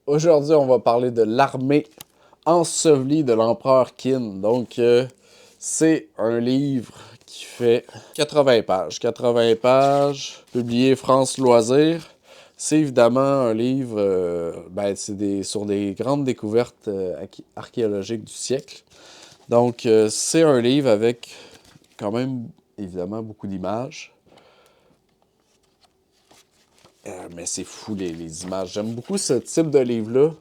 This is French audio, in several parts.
Aujourd'hui, on va parler de l'armée ensevelie de l'empereur Qin. Donc, c'est un livre qui fait 80 pages. 80 pages, publié France Loisirs. C'est évidemment un livre sur des grandes découvertes archéologiques du siècle. Donc, c'est un livre avec quand même, évidemment, beaucoup d'images. Mais c'est fou, les images. J'aime beaucoup ce type de livre-là.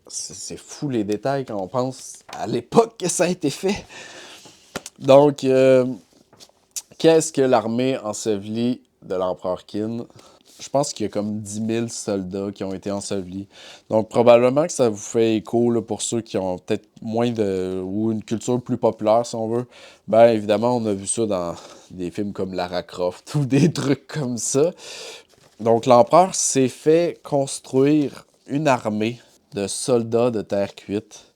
C'est fou les détails quand on pense à l'époque que ça a été fait. Donc, qu'est-ce que l'armée ensevelie de l'empereur Qin? Je pense qu'il y a comme 10 000 soldats qui ont été ensevelis. Donc, probablement que ça vous fait écho là, pour ceux qui ont peut-être moins de... ou une culture plus populaire, si on veut. Ben, évidemment, on a vu ça dans des films comme Lara Croft ou des trucs comme ça. Donc, l'empereur s'est fait construire une armée de soldats de terre cuite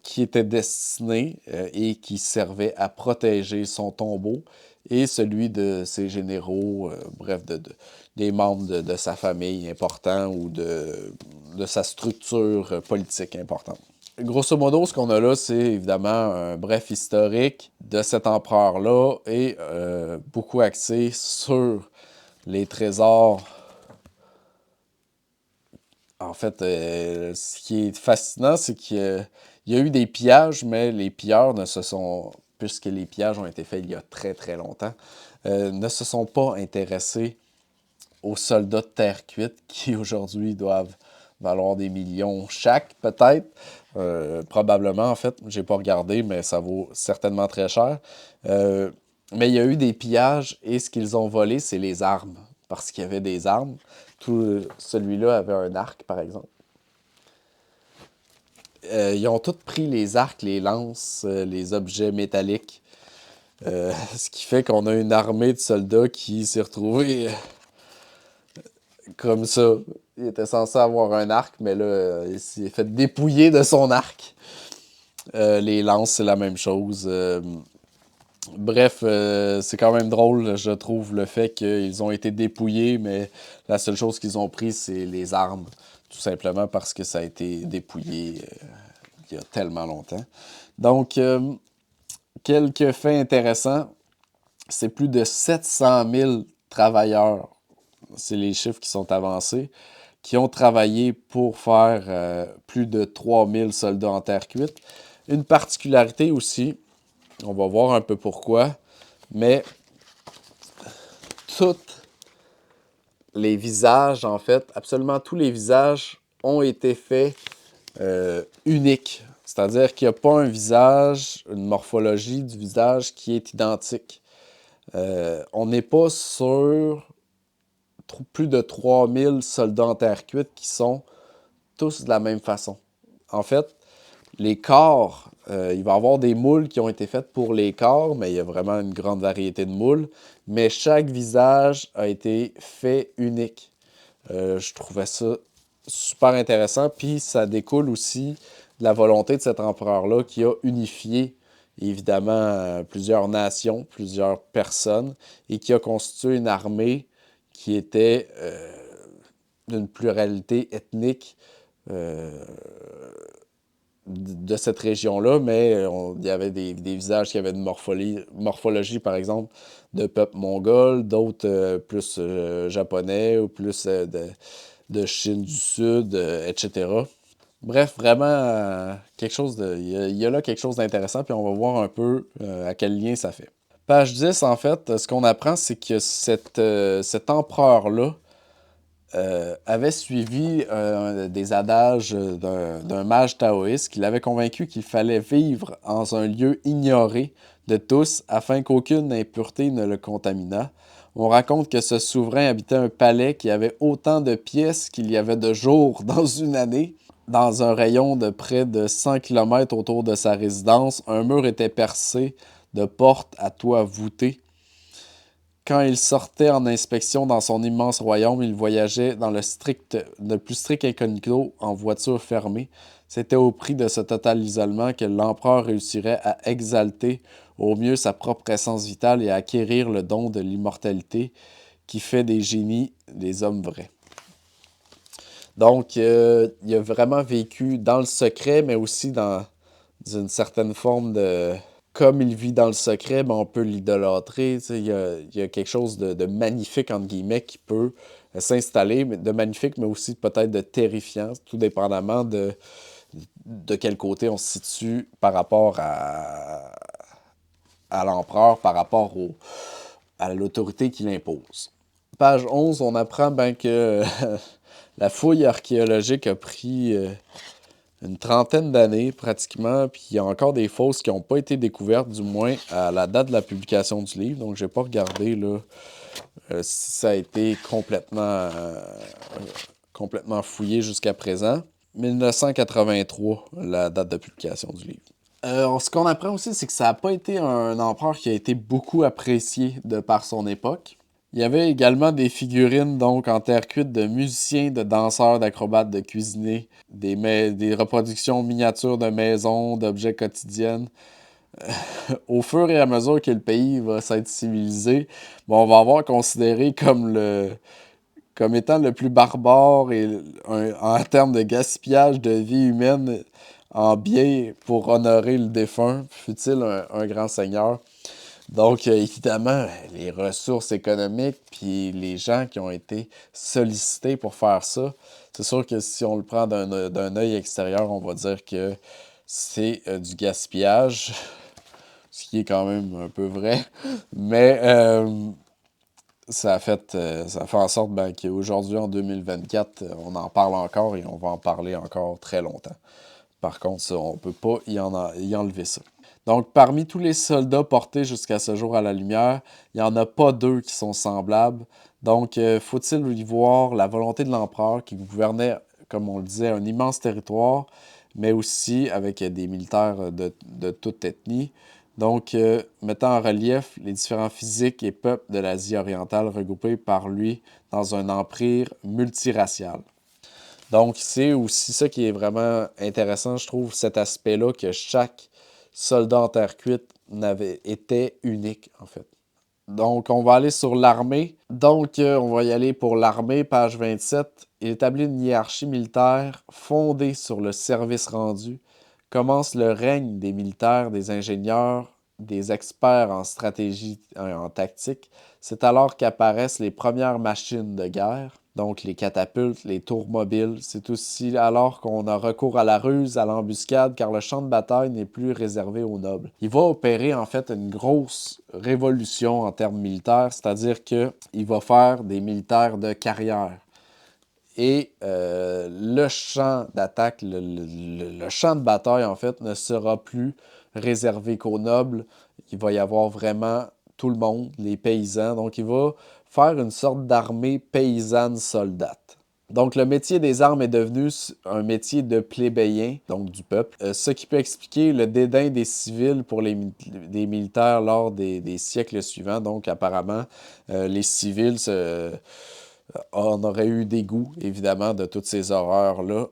qui étaient destinés et qui servaient à protéger son tombeau et celui de ses généraux, des membres de sa famille importants ou de sa structure politique importante. Grosso modo, ce qu'on a là, c'est évidemment un bref historique de cet empereur-là et beaucoup axé sur les trésors. En fait, ce qui est fascinant, c'est qu'il y a eu des pillages, mais les pilleurs ne se sont, puisque les pillages ont été faits il y a très très longtemps, ne se sont pas intéressés aux soldats de terre cuite qui aujourd'hui doivent valoir des millions chaque, peut-être. Probablement, en fait. J'ai pas regardé, mais ça vaut certainement très cher. Mais il y a eu des pillages et ce qu'ils ont volé, c'est les armes. Parce qu'il y avait des armes. Celui-là avait un arc, par exemple. Ils ont tous pris les arcs, les lances, les objets métalliques. Ce qui fait qu'on a une armée de soldats qui s'est retrouvée comme ça. Il était censé avoir un arc, mais là, il s'est fait dépouiller de son arc. Les lances, c'est la même chose. Bref, c'est quand même drôle, je trouve, le fait qu'ils ont été dépouillés, mais la seule chose qu'ils ont pris, c'est les armes. Tout simplement parce que ça a été dépouillé il y a tellement longtemps. Donc, quelques faits intéressants. C'est plus de 700 000 travailleurs, c'est les chiffres qui sont avancés, qui ont travaillé pour faire plus de 3 000 soldats en terre cuite. Une particularité aussi, on va voir un peu pourquoi, mais tous les visages, en fait, absolument tous les visages ont été faits uniques. C'est-à-dire qu'il n'y a pas un visage, une morphologie du visage qui est identique. On n'est pas sur plus de 3000 soldats en terre cuite qui sont tous de la même façon. En fait, les corps, il va y avoir des moules qui ont été faits pour les corps, mais il y a vraiment une grande variété de moules. Mais chaque visage a été fait unique. Je trouvais ça super intéressant. Puis ça découle aussi de la volonté de cet empereur-là qui a unifié évidemment plusieurs nations, plusieurs personnes, et qui a constitué une armée qui était d'une pluralité ethnique de cette région-là, mais il y avait des visages qui avaient une morphologie, par exemple, de peuple mongol, d'autres plus japonais ou plus de Chine du Sud, etc. Bref, vraiment, il y a là quelque chose d'intéressant, puis on va voir un peu à quel lien ça fait. Page 10, en fait, ce qu'on apprend, c'est que cet empereur-là avait suivi des adages d'un mage taoïste qui l'avait convaincu qu'il fallait vivre dans un lieu ignoré de tous afin qu'aucune impureté ne le contaminât. On raconte que ce souverain habitait un palais qui avait autant de pièces qu'il y avait de jours dans une année. Dans un rayon de près de 100 km autour de sa résidence, un mur était percé de portes à toit voûté. Quand il sortait en inspection dans son immense royaume, il voyageait dans le plus strict incognito en voiture fermée. C'était au prix de ce total isolement que l'empereur réussirait à exalter au mieux sa propre essence vitale et à acquérir le don de l'immortalité qui fait des génies les hommes vrais. Donc, il a vraiment vécu dans le secret, mais aussi dans une certaine forme de... Comme il vit dans le secret, ben, on peut l'idolâtrer. Il y a quelque chose de magnifique, entre guillemets, qui peut s'installer, de magnifique, mais aussi peut-être de terrifiant, tout dépendamment de quel côté on se situe par rapport à l'empereur, par rapport à l'autorité qu'il impose. Page 11, on apprend que la fouille archéologique a pris une trentaine d'années pratiquement, puis il y a encore des fosses qui n'ont pas été découvertes, du moins à la date de la publication du livre. Donc, je n'ai pas regardé là, si ça a été complètement fouillé jusqu'à présent. 1983, la date de publication du livre. Ce qu'on apprend aussi, c'est que ça n'a pas été un empereur qui a été beaucoup apprécié de par son époque. Il y avait également des figurines donc en terre cuite de musiciens, de danseurs, d'acrobates, de cuisiniers, des reproductions miniatures de maisons, d'objets quotidiens. Au fur et à mesure que le pays va s'être civilisé, on va avoir considéré comme étant le plus barbare et en termes de gaspillage de vie humaine en biens pour honorer le défunt, fut-il un grand seigneur. Donc, évidemment, les ressources économiques puis les gens qui ont été sollicités pour faire ça, c'est sûr que si on le prend d'un œil extérieur, on va dire que c'est du gaspillage, ce qui est quand même un peu vrai. Mais ça a fait en sorte qu'aujourd'hui, en 2024, on en parle encore et on va en parler encore très longtemps. Par contre, ça, on ne peut pas y enlever ça. Donc, parmi tous les soldats portés jusqu'à ce jour à la lumière, il n'y en a pas deux qui sont semblables. Donc, faut-il y voir la volonté de l'empereur qui gouvernait, comme on le disait, un immense territoire, mais aussi avec des militaires de toute ethnie. Donc, mettant en relief les différents physiques et peuples de l'Asie orientale regroupés par lui dans un empire multiracial. Donc, c'est aussi ça qui est vraiment intéressant, je trouve, cet aspect-là, que chaque soldat en terre cuite était unique, en fait. Donc, on va aller sur l'armée. Donc, on va y aller pour l'armée, page 27. Il établit une hiérarchie militaire fondée sur le service rendu. Commence le règne des militaires, des ingénieurs, des experts en stratégie et en tactique. C'est alors qu'apparaissent les premières machines de guerre, donc les catapultes, les tours mobiles. C'est aussi alors qu'on a recours à la ruse, à l'embuscade, car le champ de bataille n'est plus réservé aux nobles. Il va opérer en fait une grosse révolution en termes militaires, c'est-à-dire qu'il va faire des militaires de carrière. Et le champ d'attaque, le champ de bataille, en fait, ne sera plus réservé qu'aux nobles. Il va y avoir vraiment tout le monde, les paysans. Donc, il va faire une sorte d'armée paysanne soldate. Donc, le métier des armes est devenu un métier de plébéien, donc du peuple, ce qui peut expliquer le dédain des civils pour des militaires lors des siècles suivants. Donc, apparemment, les civils on aurait eu dégoût, évidemment, de toutes ces horreurs-là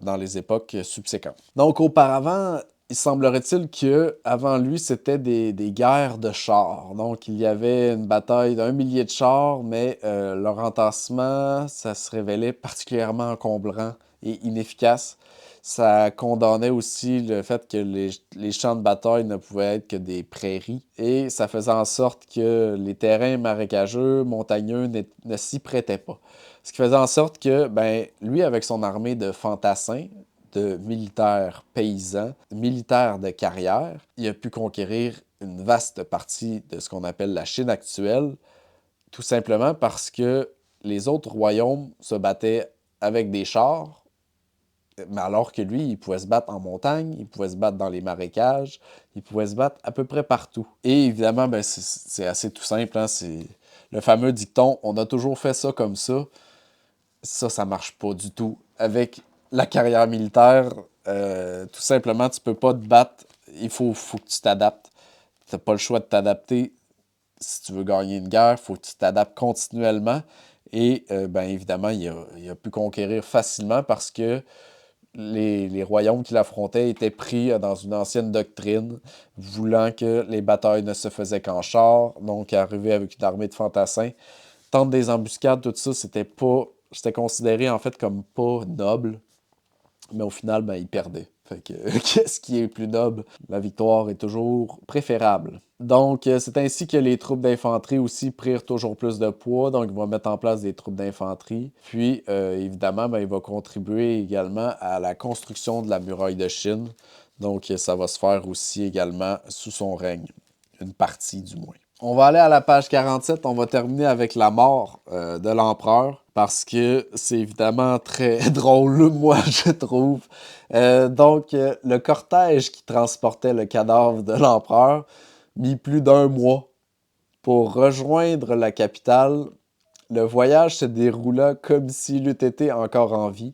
dans les époques subséquentes. Donc, auparavant, il semblerait-il qu'avant lui, c'était des guerres de chars. Donc, il y avait une bataille d'1 millier de chars, mais leur entassement, ça se révélait particulièrement encombrant et inefficace. Ça condamnait aussi le fait que les champs de bataille ne pouvaient être que des prairies. Et ça faisait en sorte que les terrains marécageux, montagneux ne s'y prêtaient pas. Ce qui faisait en sorte que, lui, avec son armée de fantassins, de militaires paysans, militaires de carrière, il a pu conquérir une vaste partie de ce qu'on appelle la Chine actuelle, tout simplement parce que les autres royaumes se battaient avec des chars, mais alors que lui, il pouvait se battre en montagne, il pouvait se battre dans les marécages, il pouvait se battre à peu près partout. Et évidemment, c'est assez tout simple, hein? C'est le fameux dicton « on a toujours fait ça comme ça ». Ça marche pas du tout. Avec la carrière militaire, tout simplement, tu peux pas te battre. Il faut que tu t'adaptes. Tu n'as pas le choix de t'adapter. Si tu veux gagner une guerre, il faut que tu t'adaptes continuellement. Et évidemment, il a pu conquérir facilement parce que les royaumes qu'il affrontait étaient pris dans une ancienne doctrine, voulant que les batailles ne se faisaient qu'en char, donc arriver avec une armée de fantassins, tente des embuscades, tout ça, c'était considéré en fait comme pas noble. Mais au final, ben, il perdait. Fait que, qu'est-ce qui est plus noble? La victoire est toujours préférable. Donc, c'est ainsi que les troupes d'infanterie aussi prirent toujours plus de poids. Donc, il va mettre en place des troupes d'infanterie. Puis, évidemment, ben, il va contribuer également à la construction de la muraille de Chine. Donc, ça va se faire aussi également sous son règne. Une partie, du moins. On va aller à la page 47. On va terminer avec la mort de l'empereur parce que c'est évidemment très drôle, moi, je trouve. Le cortège qui transportait le cadavre de l'empereur mit plus d'un mois pour rejoindre la capitale. Le voyage se déroula comme s'il eût été encore en vie.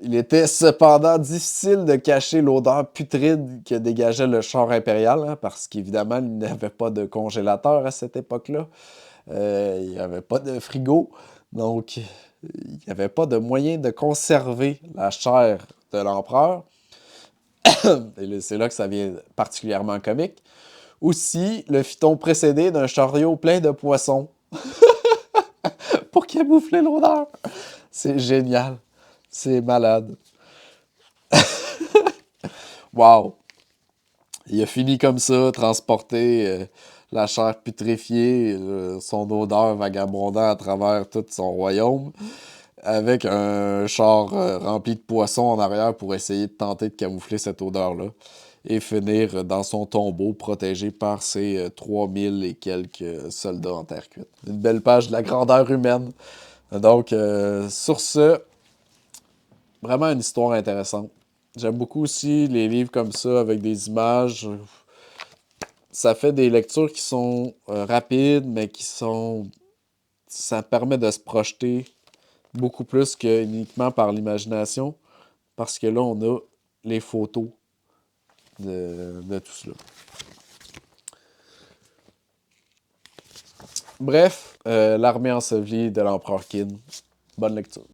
Il était cependant difficile de cacher l'odeur putride que dégageait le char impérial, hein, parce qu'évidemment, il n'y avait pas de congélateur à cette époque-là. Il n'y avait pas de frigo. Donc, il n'y avait pas de moyen de conserver la chair de l'empereur. Et c'est là que ça devient particulièrement comique. Aussi, le fit-on précédé d'un chariot plein de poissons pour camoufler l'odeur. C'est génial. C'est malade. Wow! Il a fini comme ça, transporter la chair putréfiée, son odeur vagabondant à travers tout son royaume, avec un char rempli de poissons en arrière pour essayer de tenter de camoufler cette odeur-là, et finir dans son tombeau protégé par ses 3000 et quelques soldats en terre cuite. Une belle page de la grandeur humaine. Donc, sur ce, vraiment une histoire intéressante. J'aime beaucoup aussi les livres comme ça, avec des images. Ça fait des lectures qui sont rapides, mais qui sont... Ça permet de se projeter beaucoup plus que uniquement par l'imagination, parce que là, on a les photos de tout cela. Bref, l'armée ensevelie de l'empereur Qin. Bonne lecture.